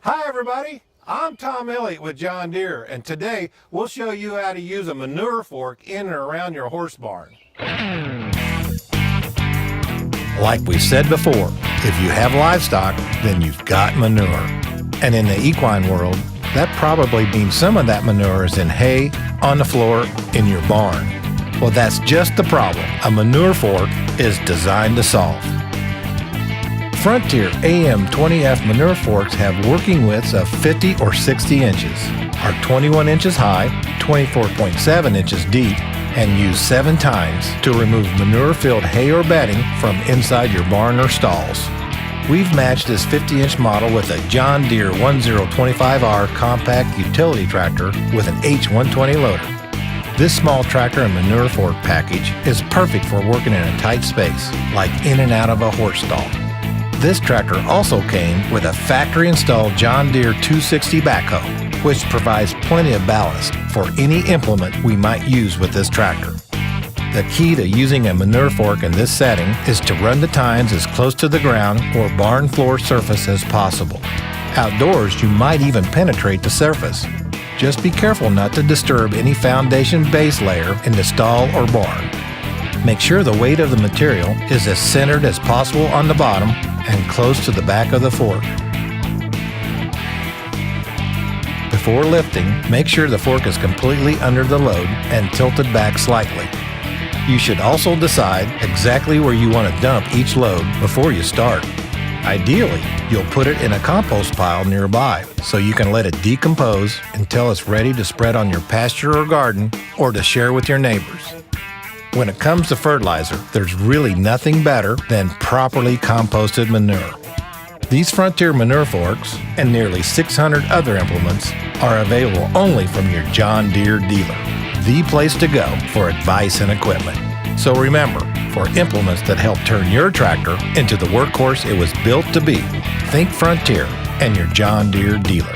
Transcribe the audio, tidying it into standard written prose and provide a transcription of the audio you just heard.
Hi everybody, I'm Tom Elliott with John Deere, and today we'll show you how to use a manure fork in and around your horse barn. Like we said before, if you have livestock, then you've got manure. And in the equine world, that probably means some of that manure is in hay, on the floor, in your barn. Well, that's just the problem a manure fork is designed to solve. Frontier AM20F manure forks have working widths of 50 or 60 inches, are 21 inches high, 24.7 inches deep, and use 7 times to remove manure-filled hay or bedding from inside your barn or stalls. We've matched this 50-inch model with a John Deere 1025R compact utility tractor with an H120 loader. This small tractor and manure fork package is perfect for working in a tight space, like in and out of a horse stall. This tractor also came with a factory-installed John Deere 260 backhoe, which provides plenty of ballast for any implement we might use with this tractor. The key to using a manure fork in this setting is to run the tines as close to the ground or barn floor surface as possible. Outdoors, you might even penetrate the surface. Just be careful not to disturb any foundation base layer in the stall or barn. Make sure the weight of the material is as centered as possible on the bottom and close to the back of the fork. Before lifting, make sure the fork is completely under the load and tilted back slightly. You should also decide exactly where you want to dump each load before you start. Ideally, you'll put it in a compost pile nearby so you can let it decompose until it's ready to spread on your pasture or garden or to share with your neighbors. When it comes to fertilizer, there's really nothing better than properly composted manure. These Frontier manure forks and nearly 600 other implements are available only from your John Deere dealer, the place to go for advice and equipment. So remember, for implements that help turn your tractor into the workhorse it was built to be, think Frontier and your John Deere dealer.